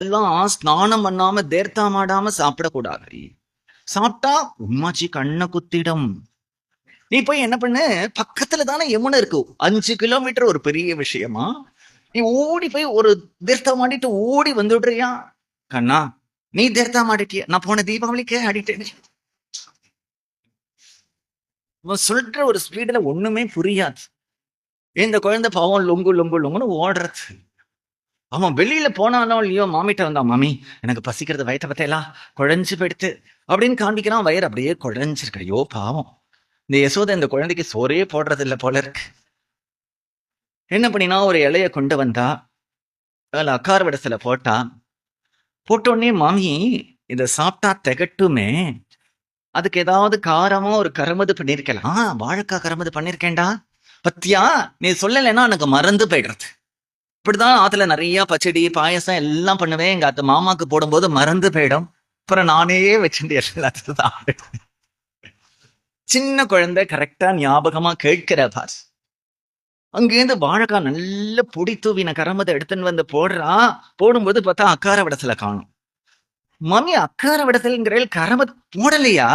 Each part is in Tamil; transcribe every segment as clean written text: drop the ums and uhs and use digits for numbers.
எல்லாம் ஸ்நானம் பண்ணாம தேர்த்தாமாடாம சாப்பிடக்கூடாது. சாப்பிட்டா உம்மாச்சி கண்ணை குத்திடும். நீ போய் என்ன பண்ணு, பக்கத்துல தானே யமுனை இருக்கு, 5 கிலோமீட்டர் ஒரு பெரிய விஷயமா? நீ ஓடி போய் ஒரு தீர்த்தம் ஆடிட்டு ஓடி வந்துடுறியா? கண்ணா, நீ தீர்த்தம் ஆடிட்டிய, நான் போன தீபாவளிக்கே ஆடிட்டேன். சொல்ற ஒரு ஸ்பீடுல ஒண்ணுமே புரியாது. இந்த குழந்தை பாவம் லொங்கு லொங்கு லொங்குன்னு ஓடுறது. அவன் வெளியில போனானோ இல்லையோ, மாமிட்ட வந்தான், மாமி எனக்கு பசிக்கிறது, வயிற்ற பத்தையெல்லாம் குழஞ்சு போயிடுத்து அப்படின்னு காண்பிக்கிறான். வயிறு அப்படியே குழஞ்சிருக்கு. ஐயோ பாவம், இந்த யசோதை இந்த குழந்தைக்கு சோறே போடுறது இல்லை போல இருக்கு. என்ன பண்ணினா, ஒரு இலைய கொண்டு வந்தா, அதில் அக்கார விடத்துல போட்டா. போட்டோடனே, மாமி இதை சாப்பிட்டா திகட்டுமே, அதுக்கு ஏதாவது காரமா ஒரு கருமது பண்ணிருக்கலாம். வாழைக்காய் கருமது பண்ணிருக்கேன்டா, பத்தியா நீ சொல்லலைன்னா எனக்கு மறந்து போயிடுறது. இப்படிதான் ஆத்துல நிறைய பச்சடி பாயசம் எல்லாம் பண்ணுவேன். எங்க அத்தை மாமாக்கு போடும்போது மறந்து போயிடும். அப்புறம் நானே வச்சுட்டு எல்லாத்தையும் சின்ன குழந்தை கரெக்டா ஞாபகமா கேட்கிற பார். அங்கேருந்து வாழைக்காய் நல்ல பொடி தூவின கரமத்தை எடுத்துன்னு வந்து போடுறா. போடும்போது பார்த்தா அக்கார விடத்துல காணும். மம்மி அக்கார விடத்துலங்கிற கரமத் போடலையா?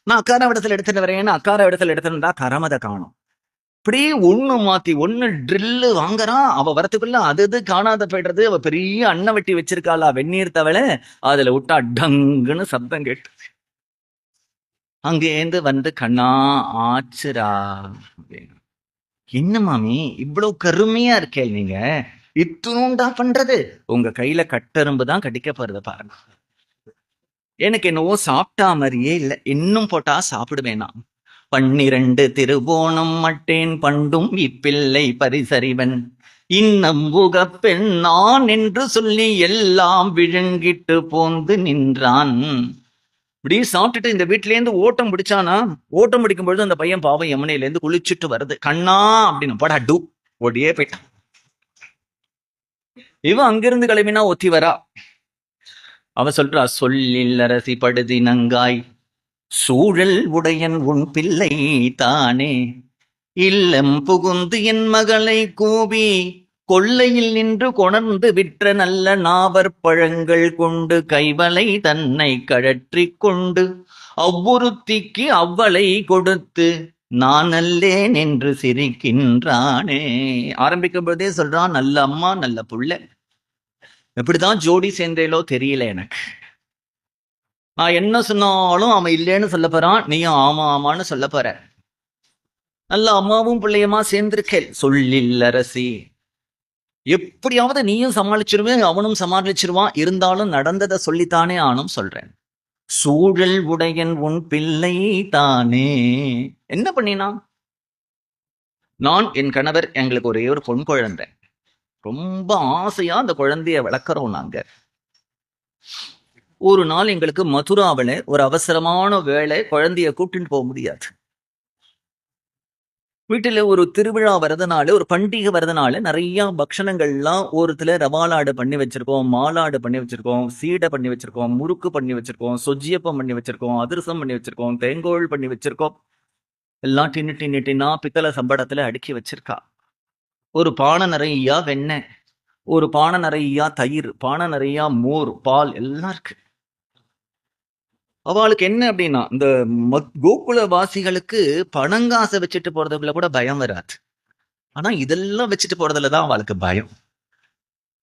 நான் அக்கார விடத்துல எடுத்துட்டு வரேன்னு அக்கார விடத்துல எடுத்துருந்தா கரமதை காணும். அப்படியே ஒண்ணு மாத்தி ஒண்ணு ட்ரில்லு வாங்குறான். அவ வரத்துக்குள்ள அது காணாத போயிடுறது. அவ பெரிய அன்ன வெட்டி வச்சிருக்காளா வெந்நீர் தவளை, அதுல விட்டா டங்குன்னு சப்தம் கேட்டு அங்கேருந்து வந்து, கண்ணா ஆச்சுரா. என்ன மாமி இவ்வளவு கருமையா இருக்கே, நீங்க இத்துணுண்டா பண்றது? உங்க கையில கட்டெரும்பு தான் கடிக்க போறது பாருங்க. எனக்கு என்னவோ சாப்பிட்டா மாதிரியே இல்லை. இன்னும் போட்டா சாப்பிடுவேனா? 12 திருவோணம் மட்டேன் பண்டும் இப்பிள்ளை பரிசறிவன் இன்னம் புகப்பெண் நான் என்று சொல்லி எல்லாம் விழுங்கிட்டு போந்து நின்றான். இப்படி சாப்பிட்டுட்டு இந்த வீட்டுல இருந்து ஓட்டம் பிடிச்சானா, ஓட்டம் பிடிக்கும் பொழுது அந்த பையன் பாவம் யமுனையில இருந்து குளிச்சுட்டு வருது. கண்ணா அப்படின்னு படா டூ ஓடியே போயிட்டான். இவன் அங்கிருந்து கிளம்பினா ஒத்தி வரா. அவ சொல்றா, சொல்லில் அரசி படுதி நங்காய் சூழல் உடையன் உன் பிள்ளை தானே, இல்லம் புகுந்து என் மகளை கூவி கொள்ளையில் நின்று கொணர்ந்து விற்ற நல்ல நாவற்பழங்கள் கொண்டு கைவலை தன்னை கழற்றி கொண்டு அவ்வொருத்திக்கு அவ்வளை கொடுத்து நான் அல்லேன் என்று சிரிக்கின்றானே. ஆரம்பிக்கும் போதே சொல்றான், நல்ல அம்மா நல்ல புள்ள. எப்படிதான் ஜோடி சேர்ந்தேலோ தெரியல எனக்கு. நான் என்ன சொன்னாலும் அவன் இல்லைன்னு சொல்ல போறான், நீயும் ஆமா ஆமான்னு சொல்ல போற. நல்ல அம்மாவும் பிள்ளையமா சேர்ந்திருக்கேன். சொல்லில் அரசி, எப்படியாவது நீயும் சமாளிச்சிருவேன், அவனும் சமாளிச்சிருவான். இருந்தாலும் நடந்ததை சொல்லித்தானே ஆனும் சொல்றேன். சூழல் உடையன் உன் பிள்ளை தானே. என்ன பண்ணினா? நான் என் கணவர் எங்களுக்கு ஒரே ஒரு பொன் குழந்தை. ரொம்ப ஆசையா அந்த குழந்தைய வளர்க்கிறோம் நாங்க. ஒரு நாள் எங்களுக்கு மதுராவில ஒரு அவசரமான வேலை, குழந்தைய கூட்டின்னு போக முடியாது. வீட்டுல ஒரு திருவிழா வரதுனால, ஒரு பண்டிகை வரதுனால நிறைய பக்ஷணங்கள்லாம் ஓரத்துல ரவாலாடு பண்ணி வச்சிருக்கோம், மாலாடு பண்ணி வச்சிருக்கோம், சீடை பண்ணி வச்சிருக்கோம், முறுக்கு பண்ணி வச்சிருக்கோம், சொஜ்ஜியப்பம் பண்ணி வச்சிருக்கோம், அதிரசம் பண்ணி வச்சிருக்கோம், தேங்கோள் பண்ணி வச்சிருக்கோம். எல்லாம் டின்னு டின்னு டின்னா பித்தளை சம்படத்துல அடுக்கி வச்சிருக்கா. ஒரு பானை நிறையா வெண்ணெய், ஒரு பானை நிறையா தயிர், பானை நிறையா மோர், பால் எல்லாம் இருக்கு. அவளுக்கு என்ன அப்படின்னா, இந்த கோகுல வாசிகளுக்கு பணங்காசை வச்சுட்டு போறதுக்குள்ள கூட பயம் வராது. ஆனா இதெல்லாம் வச்சுட்டு போறதுலதான் அவளுக்கு பயம்.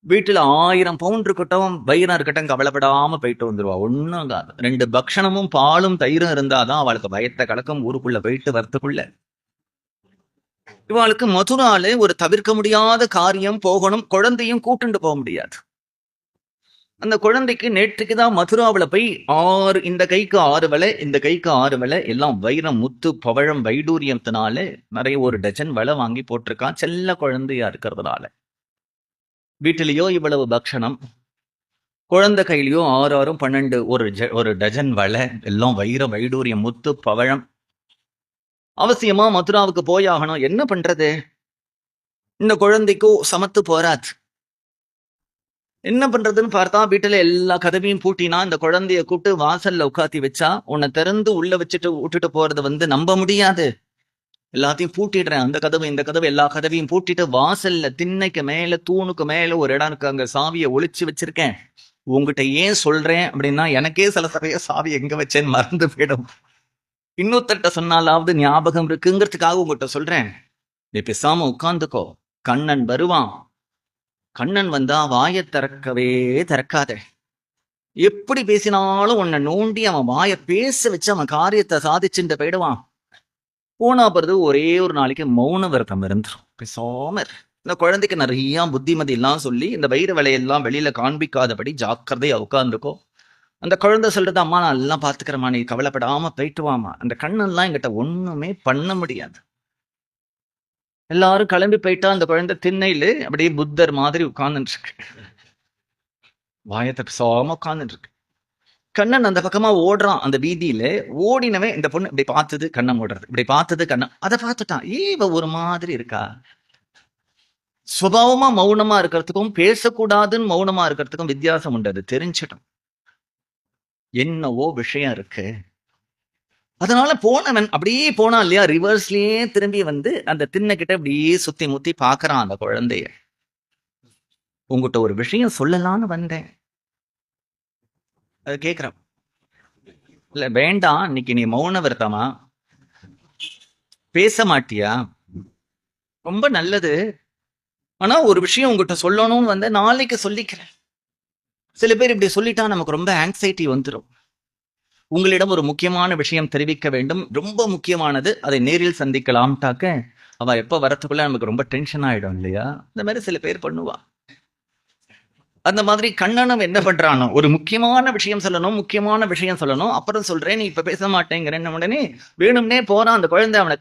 வீட்டுல 1000 பவுண்ட் இருக்கட்டும், வைரம் இருக்கட்டும், கவலைப்படாம போயிட்டு வந்துருவா. ஒண்ணும் 2 பக்ஷணமும் பாலும் தயிரும் இருந்தாதான் அவளுக்கு பயத்தை கலக்கம். ஊருக்குள்ள போயிட்டு வரத்துக்குள்ள இவளுக்கு மதுரால ஒரு தவிர்க்க முடியாத காரியம் போகணும். குழந்தையும் கூட்டுண்டு போக முடியாது. அந்த குழந்தைக்கு நேற்றுக்குதான் மதுராவில போய் 6, இந்த கைக்கு 6 வலை, இந்த கைக்கு 6 வலை, எல்லாம் வைரம் முத்து பவழம் வைடூரியத்தினால நிறைய ஒரு டஜன் வலை வாங்கி போட்டிருக்கான். செல்ல குழந்தையா இருக்கிறதுனால வீட்டிலேயோ இவ்வளவு பக்ஷணம், குழந்தை கையிலயோ 6 6 12 ஒரு டஜன் வலை, எல்லாம் வைரம் வைடூரியம் முத்து பவழம். அவசியமா மதுராவுக்கு போயாகணும். என்ன பண்றது? இந்த குழந்தைக்கும் சமத்து போராது. என்ன பண்றதுன்னு பார்த்தா, வீட்டுல எல்லா கதவையும் பூட்டினா, இந்த குழந்தைய கூப்பிட்டு வாசல்ல உட்காத்தி வச்சா, உன்னை திறந்து உள்ள வச்சுட்டு விட்டுட்டு போறது நம்ப முடியாது. எல்லாத்தையும் பூட்டிடுறேன், அந்த கதவு இந்த கதவு எல்லா கதவையும் பூட்டிட்டு வாசல்ல திண்ணைக்கு மேல தூணுக்கு மேல ஒரு இடம் இருக்கு, அங்க சாவியை ஒளிச்சு வச்சிருக்கேன். உங்ககிட்ட ஏன் சொல்றேன் அப்படின்னா, எனக்கே சில சமயம் சாவி எங்க வச்சேன்னு மறந்து போயிடும். இன்னொருத்தர்ட்ட சொன்னாலாவது ஞாபகம் இருக்குங்கிறதுக்காக உங்ககிட்ட சொல்றேன். நீ பேசாம உட்கார்ந்துக்கோ. கண்ணன் வருவான். கண்ணன் வந்தா வாயை திறக்கவே திறக்காத. எப்படி பேசினாலும் உன்னை நோண்டி அவன் வாயை பேச வச்சு அவன் காரியத்தை சாதிச்சுட்டு போயிடுவான். போனா பிறகு ஒரே ஒரு நாளைக்கு மௌன விரதம் இருந்துரும். பேசாம இரு. இந்த குழந்தைக்கு நிறைய புத்திமதி எல்லாம் சொல்லி இந்த வயிறு வேலையெல்லாம் வெளியில காண்பிக்காதபடி ஜாக்கிரதையா உட்கார்ந்துக்கோ. அந்த குழந்தை சொல்றது, அம்மா நான் எல்லாம் பாத்துக்கிறேம்மா, நீ கவலைப்படாம போயிட்டு வாமா. அந்த கண்ணெல்லாம் என்கிட்ட ஒண்ணுமே பண்ண முடியாது. எல்லாரும் கிளம்பி போயிட்டா அந்த குழந்தை திண்ணையில அப்படியே புத்தர் மாதிரி உட்கார்ந்துட்டு இருக்கு. வாயத்தை பேசாம உட்கார்ந்துட்டு இருக்கு. கண்ணன் அந்த பக்கமா ஓடுறான். அந்த வீதியில ஓடினவன் இந்த பொண்ணு இப்படி பார்த்தது கண்ணை ஓடுறது, இப்படி பார்த்தது கண்ணன், அதை பார்த்துட்டான். இவ ஒரு மாதிரி இருக்கா. சுபாவமா மௌனமா இருக்கிறதுக்கும் பேசக்கூடாதுன்னு மௌனமா இருக்கிறதுக்கும் வித்தியாசம் உண்டு. அது தெரிஞ்சிடும். என்னவோ விஷயம் இருக்கு. அதனால போனவன் அப்படியே போனான் இல்லையா, ரிவர்ஸ்லயே திரும்பி வந்து அந்த திண்ணை கிட்ட அப்படியே சுத்தி முத்தி பாக்குறான் அந்த குழந்தைய. உங்ககிட்ட ஒரு விஷயம் சொல்லலான்னு வந்தேன். அது கேக்குறான். இல்ல வேண்டாம், இன்னைக்கு நீ மௌன விரதமா, பேச மாட்டியா? ரொம்ப நல்லது. ஆனா ஒரு விஷயம் உங்ககிட்ட சொல்லணும்னு வந்து நாளைக்கு சொல்லிக்கிறேன். சில பேர் இப்படி சொல்லிட்டா நமக்கு ரொம்ப ஆங்ஸைட்டி வந்துடும். உங்களிடம் ஒரு முக்கியமான விஷயம் தெரிவிக்க வேண்டும், ரொம்ப முக்கியமானது, அதை நேரில் சந்திக்கலாம்ட்டாக்க அவ எப்ப வரத்துக்குள்ள நமக்கு ரொம்ப டென்ஷன் ஆயிடும் இல்லையா? இந்த மாதிரி சில பேர் பண்ணுவா. அந்த மாதிரி கண்ணனும் என்ன பண்றானோ, ஒரு முக்கியமான விஷயம் சொல்லணும், அப்புறம் சொல்றேன், நீ இப்ப பேச மாட்டேங்கிறேன்னு உடனே வேணும்னே போறான். அந்த குழந்தை அவனை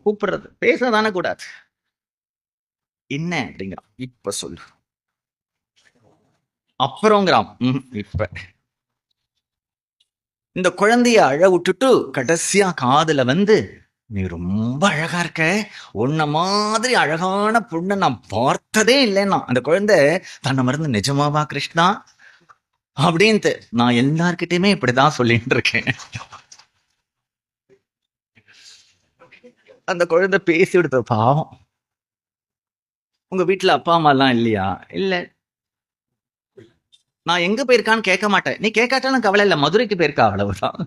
கூப்பிடுறது, பேசதானே கூடாது. என்ன அப்படிங்கிறான். இப்ப சொல்லு. அப்புறங்கிறான். இப்ப இந்த குழந்தைய அழ விட்டுட்டு கடைசியா காதுல வந்து, நீ ரொம்ப அழகா இருக்க, உன்ன மாதிரி அழகான பொண்ணை நான் பார்த்ததே இல்லைன்னா. அந்த குழந்தை தன்னை மறந்து, நிஜமாவா கிருஷ்ணா அப்படின்ட்டு, நான் எல்லார்கிட்டயுமே இப்படிதான் சொல்லிட்டு இருக்கேன். அந்த குழந்தை பேசி விடுத்த பாவம். உங்க வீட்டுல அப்பா அம்மா எல்லாம் இல்லையா? இல்ல. நான் எங்க போயிருக்கான்னு கேட்க மாட்டேன். நீ கேட்காட்டாலும் கவலை இல்ல, மதுரைக்கு போயிருக்கா, அவ்வளவுதான்.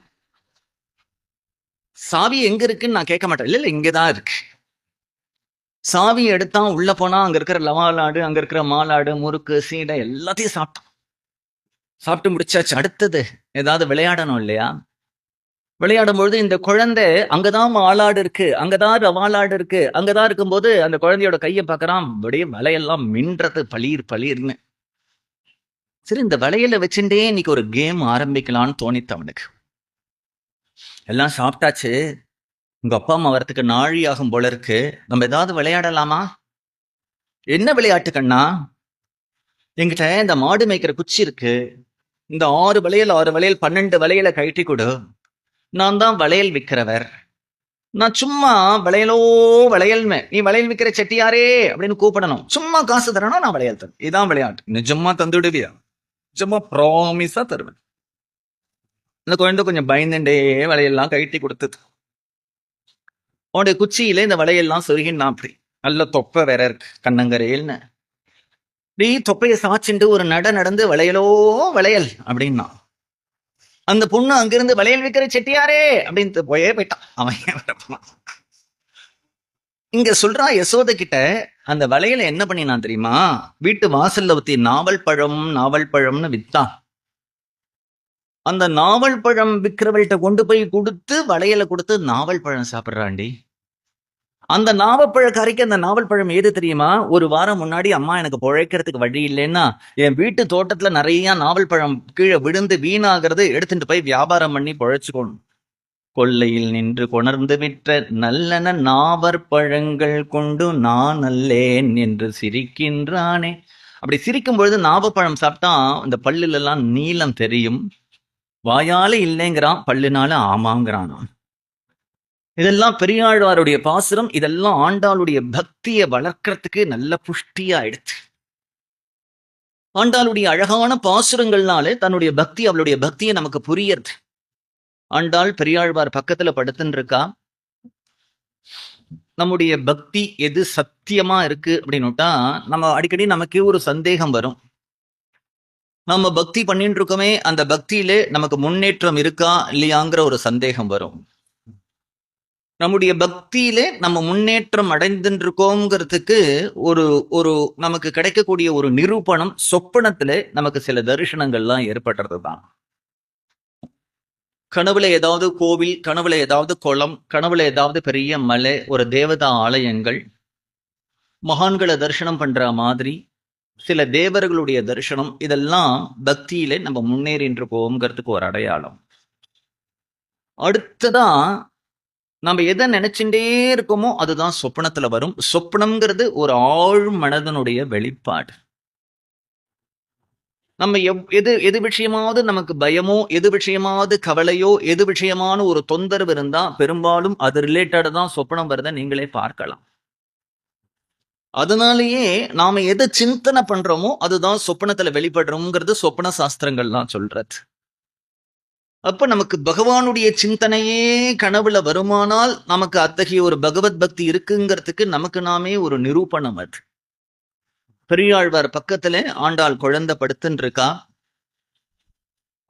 சாவி எங்க இருக்குன்னு நான் கேட்க மாட்டேன். இல்ல இங்கதான் இருக்கு. சாவி எடுத்தான், உள்ள போனா அங்க இருக்கிற லவாலாடு, அங்க இருக்கிற மாலாடு, முறுக்கு, சீடை எல்லாத்தையும் சாப்பிட்டான். சாப்பிட்டு முடிச்சாச்சு. அடுத்தது ஏதாவது விளையாடணும் இல்லையா? விளையாடும் பொழுது இந்த குழந்தை அங்கதான் மாலாடு இருக்கு, அங்கதான் ரவாலாடு இருக்கு, அங்கதான் இருக்கும்போது அந்த குழந்தையோட கையை பார்க்கறான். அப்படியே வலையெல்லாம் மின்றது, பளீர் பளீர்னு. சரி, இந்த வளையல வச்சுட்டே இன்னைக்கு ஒரு கேம் ஆரம்பிக்கலாம்னு தோணித்து அவனுக்கு. எல்லாம் சாப்பிட்டாச்சு. உங்க அப்பா அம்மா வரத்துக்கு நாழி ஆகும் போல இருக்கு. நம்ம ஏதாவது விளையாடலாமா? என்ன விளையாட்டு கண்ணா? என்கிட்ட இந்த மாடு மேய்க்கிற குச்சி இருக்கு. இந்த 6 வளையல் 12 வளையலை கழட்டி கொடு. நான் தான் வளையல் விற்கிறவர். நான் சும்மா வளையலோ வளையல்மே, நீ வளையல் விற்கிற செட்டியாரே அப்படின்னு கூப்பிடணும். சும்மா காசு தரணும், நான் வளையல் தரேன். இதான் விளையாட்டு. நிஜமா தந்துடுவியா? நிஜமா ப்ராமிஸா தருவேன். இந்த குழந்தை கொஞ்சம் பயந்துட்டே வளையெல்லாம் கழட்டி கொடுத்தது. உன்னுடைய குச்சியில இந்த வளையெல்லாம் சொருகின்னா. அப்படி நல்ல தொப்பை வேற இருக்கு, கண்ணங்கரையல்னு. நீ தொப்பையை சாச்சுண்டு ஒரு நடந்து வளையலோ வளையல் அப்படின்னா. அந்த பொண்ணு அங்கிருந்து, வளையல் விற்கிற செட்டியாரே அப்படின்னு போயே போயிட்டான். அவன் இங்க சொல்றான் யசோத கிட்ட, அந்த வளையலை என்ன பண்ணினான் தெரியுமா? வீட்டு வாசல்ல ஊத்தி நாவல் பழம்னு வித்தான். அந்த நாவல் பழம் விற்கிறவள்கிட்ட கொண்டு போய் கொடுத்து வளையலை கொடுத்து நாவல் பழம் சாப்பிட்றாண்டி. அந்த நாவப்பழ கரைக்கு அந்த நாவல் பழம் ஏது தெரியுமா? ஒரு வாரம் முன்னாடி, அம்மா எனக்கு பிழைக்கிறதுக்கு வழி இல்லைன்னா என் வீட்டு தோட்டத்துல நிறைய நாவல் பழம் கீழே விழுந்து வீணாகிறது, எடுத்துட்டு போய் வியாபாரம் பண்ணி பிழைச்சுக்கணும். கொல்லையில் நின்று கொணர்ந்து விற்ற நல்லன நாவற்பழங்கள் கொண்டு நான் அல்லேன் என்று சிரிக்கின்றானே. அப்படி சிரிக்கும் பொழுது நாவப்பழம் சாப்பிட்டா இந்த பல்லுல எல்லாம் நீளம் தெரியும். வாயால இல்லைங்கிறான், பல்லுனால ஆமாங்கிறான். இதெல்லாம் பெரியாழ்வாருடைய பாசுரம். இதெல்லாம் ஆண்டாளுடைய பக்தியை வளர்க்கறதுக்கு நல்ல புஷ்டியா எடுத்து. ஆண்டாளுடைய அழகான பாசுரங்கள்னாலே தன்னுடைய பக்தி, அவளுடைய பக்தியை நமக்கு புரியறது. ஆண்டாள் பெரியாழ்வார் பக்கத்துல படுத்துன்னு இருக்கா. நம்முடைய பக்தி எது சத்தியமா இருக்கு அப்படின்னுட்டா நம்ம அடிக்கடி நமக்கே ஒரு சந்தேகம் வரும். நம்ம பக்தி பண்ணிட்டு இருக்கோமே, அந்த பக்தியிலே நமக்கு முன்னேற்றம் இருக்கா இல்லையாங்கிற ஒரு சந்தேகம் வரும். நம்முடைய பக்தியிலே நம்ம முன்னேற்றம் அடைந்துட்டு இருக்கோங்கிறதுக்கு ஒரு ஒரு நமக்கு கிடைக்கக்கூடிய ஒரு நிரூபணம் சொப்பனத்திலே நமக்கு சில தரிசனங்கள்லாம் ஏற்படுறதுதான். கனவுல ஏதாவது கோவில், கனவுல ஏதாவது குளம், கனவுல ஏதாவது பெரிய மலை, ஒரு தேவதா ஆலயங்கள், மகான்களை தரிசனம் பண்ற மாதிரி சில தேவர்களுடைய தரிசனம், இதெல்லாம் பக்தியிலே நம்ம முன்னேறின்று இருக்கோங்கிறதுக்கு ஒரு அடையாளம். அடுத்ததா நம்ம எதை நினைச்சுட்டே இருக்கோமோ அதுதான் சொப்பனத்துல வரும். சொப்பனம்ங்கிறது ஒரு ஆழ் மனதனுடைய வெளிப்பாடு. நம்ம எது எது விஷயமாவது நமக்கு பயமோ, எது விஷயமாவது கவலையோ, எது விஷயமான ஒரு தொந்தரவு இருந்தா பெரும்பாலும் அது ரிலேட்டட் தான் சொப்பனம் வருதை நீங்களே பார்க்கலாம். அதனாலேயே நாம எதை சிந்தனை பண்றோமோ அதுதான் சொப்பனத்துல வெளிப்படுறோம்ங்கிறது சொப்பன சாஸ்திரங்கள்லாம் சொல்றது. அப்ப நமக்கு பகவானுடைய சிந்தனையே கனவுல வருமானால் நமக்கு அத்தகைய ஒரு பகவத் பக்தி இருக்குங்கிறதுக்கு நமக்கு நாமே ஒரு நிரூபணம் அது. பெரியாழ்வார் பக்கத்துல ஆண்டாள் குழந்தை படுத்துன்னு இருக்கா.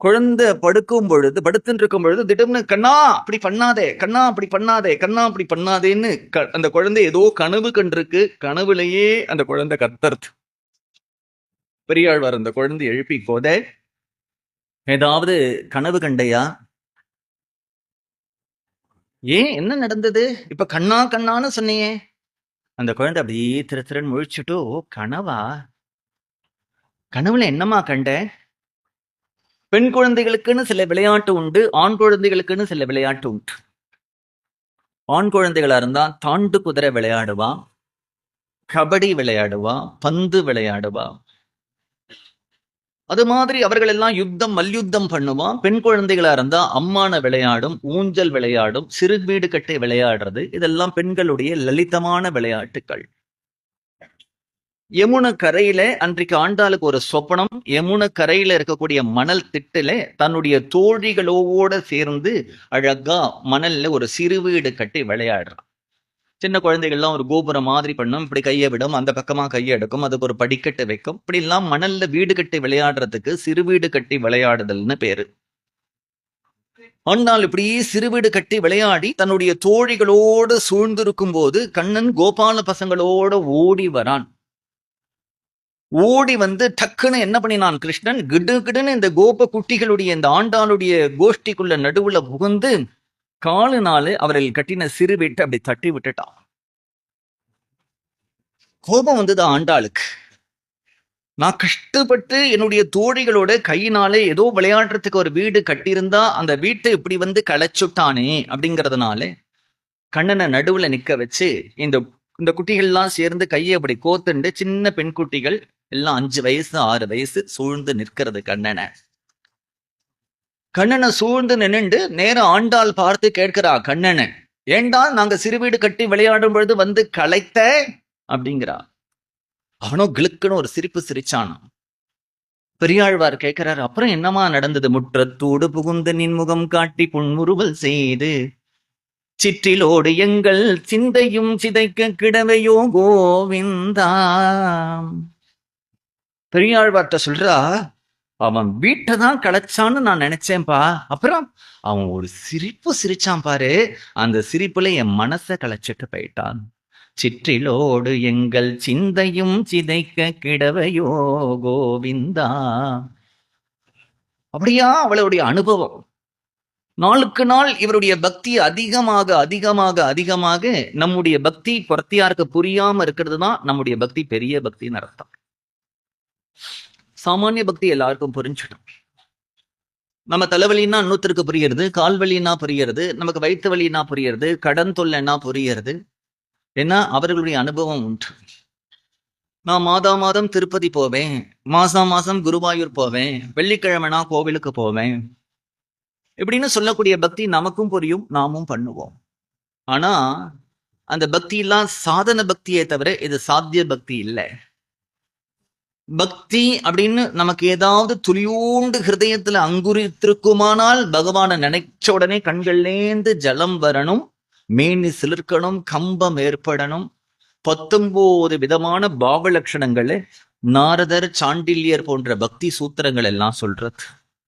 குழந்தை படுத்துட்டு இருக்கும் பொழுது திடம்னு கண்ணா அப்படி பண்ணாதே, கண்ணா அப்படி பண்ணாதே, கண்ணா அப்படி பண்ணாதேன்னு அந்த குழந்தை ஏதோ கனவு கண்டிருக்கு. கனவுலையே அந்த குழந்தை கத்துறது. பெரியாழ்வார் அந்த குழந்தை எழுப்பி போத, ஏதாவது கனவு கண்டையா? ஏன் என்ன நடந்தது? இப்ப கண்ணா கண்ணான்னு சொன்னியே. அந்த குழந்தை அப்படியே திரு முழிச்சுட்டு, ஓ கனவா? கனவுல என்னமா கண்ட? பெண் குழந்தைகளுக்குன்னு சில விளையாட்டு உண்டு, ஆண் குழந்தைகளுக்குன்னு சில விளையாட்டு உண்டு. ஆண் குழந்தைகளா இருந்தா தாண்டு குதிரை விளையாடுவா, கபடி விளையாடுவா, பந்து விளையாடுவா. அது மாதிரி அவர்கள் எல்லாம் மல்யுத்தம் பண்ணுவான். பெண் குழந்தைகளா இருந்தா அம்மான விளையாடும், ஊஞ்சல் விளையாடும், சிறு வீடு கட்டி விளையாடுறது, இதெல்லாம் பெண்களுடைய லலிதமான விளையாட்டுக்கள். யமுன கரையில அன்றைக்கு ஆண்டாளுக்கு ஒரு சொப்பனம். யமுன கரையில இருக்கக்கூடிய மணல் திட்டுல தன்னுடைய தோழிகளோட சேர்ந்து அழகா மணல்ல ஒரு சிறு வீடு கட்டி விளையாடுறான். சின்ன குழந்தைகள்லாம் ஒரு கோபுரம் மாதிரி பண்ணும், இப்படி கையை விடும், அந்த பக்கமா கையை எடுக்கும், அதுக்கு ஒரு படிக்கட்டு வைக்கும். இப்படி எல்லாம் மணல்ல வீடு கட்டி விளையாடுறதுக்கு சிறு வீடு கட்டி விளையாடுதல்னு பேரு. ஆனால் இப்படி சிறு வீடு கட்டி விளையாடி தன்னுடைய தோழிகளோடு சூழ்ந்திருக்கும் போது கண்ணன் கோபால பசங்களோட ஓடி வரான். ஓடி வந்து டக்குன்னு என்ன பண்ணினான் கிருஷ்ணன், கிடுன்னு இந்த கோப குட்டிகளுடைய இந்த ஆண்டாளுடைய கோஷ்டிக்குள்ள நடுவுல புகுந்து காலுனாலே அவர்கள் கட்டின சிறு வீட்டை அப்படி தட்டி விட்டுட்டான். கோபம் வந்தது ஆண்டாளுக்கு. நான் கஷ்டப்பட்டு என்னுடைய தோழிகளோட கையினாலே ஏதோ விளையாடுறதுக்கு ஒரு வீடு கட்டியிருந்தா அந்த வீட்டை இப்படி வந்து களைச்சுட்டானே அப்படிங்கிறதுனால கண்ணனை நடுவுல நிக்க வச்சு இந்த இந்த குட்டிகள்லாம் சேர்ந்து கையை அப்படி கோத்துண்டு, சின்ன பெண் குட்டிகள் எல்லாம் 5 வயசு 6 வயசு சூழ்ந்து நிற்கிறது கண்ணனை சூழ்ந்து நின்னுண்டு நேரம் ஆண்டாள் பார்த்து கேட்கிறா கண்ணனை, ஏண்டா நாங்க சிறு வீடு கட்டி விளையாடும் பொழுது வந்து களைத்த அப்படிங்கிறா. அவனோ கிளுக்குன்னு ஒரு சிரிப்பு சிரிச்சானான். பெரியாழ்வார் கேட்கிறார், அப்புறம் என்னமா நடந்தது? முற்றத்தோடு புகுந்து நின்முகம் காட்டி புன்முறுவல் செய்து சிற்றிலோடு எங்கள் சிந்தையும் சிதைக்க கிடவையோ கோவிந்தா. பெரியாழ்வார்ட்ட சொல்றா, அவன் வீட்டை தான் களைச்சான்னு நான் நினைச்சேன்பா. அப்புறம் அவன் ஒரு சிரிப்பு சிரிச்சான் பாரு, அந்த சிரிப்புல என் மனசை களைச்சிட்டு போயிட்டான். சிற்றிலோடு எங்கள் சிந்தையும் சிதைக்க கிடவையோ கோவிந்தா. அப்படியா அவளுடைய அனுபவம். நாளுக்கு நாள் இவருடைய பக்தி அதிகமாக அதிகமாக அதிகமாக நம்முடைய பக்தி புறத்தியாருக்கு புரியாம இருக்கிறது தான் நம்முடைய பக்தி பெரிய பக்தின்னு அர்த்தம். சாமானிய பக்தி எல்லாருக்கும் புரிஞ்சிடும். நம்ம தலைவலின்னா இன்னொருத்தருக்கு புரியுறது, கால்வலின்னா புரியுறது, நமக்கு வயிற்று வலின்னா புரியுறது, கடன் தொல்லைன்னா புரியுறது. ஏன்னா அவர்களுடைய அனுபவம் உண்டு. நான் மாதம் திருப்பதி போவேன், மாசம் குருவாயூர் போவேன், வெள்ளிக்கிழமைனா கோவிலுக்கு போவேன் இப்படின்னு சொல்லக்கூடிய பக்தி நமக்கும் புரியும், நாமும் பண்ணுவோம். ஆனா அந்த பக்தி எல்லாம் சாதன பக்தியே தவிர இது சாத்திய பக்தி இல்லை. பக்தி அப்படின்னு நமக்கு ஏதாவது துளியூண்டு ஹிருதயத்துல அங்குரித்திருக்குமானால் பகவானை நினைச்ச உடனே கண்கள்லேந்து ஜலம் வரணும், மேனி சிலிர்க்கணும், கம்பம் ஏற்படணும், 19 விதமான பாவ லட்சணங்கள்ல நாரதர், சாண்டில்யர் போன்ற பக்தி சூத்திரங்கள் எல்லாம் சொல்றது.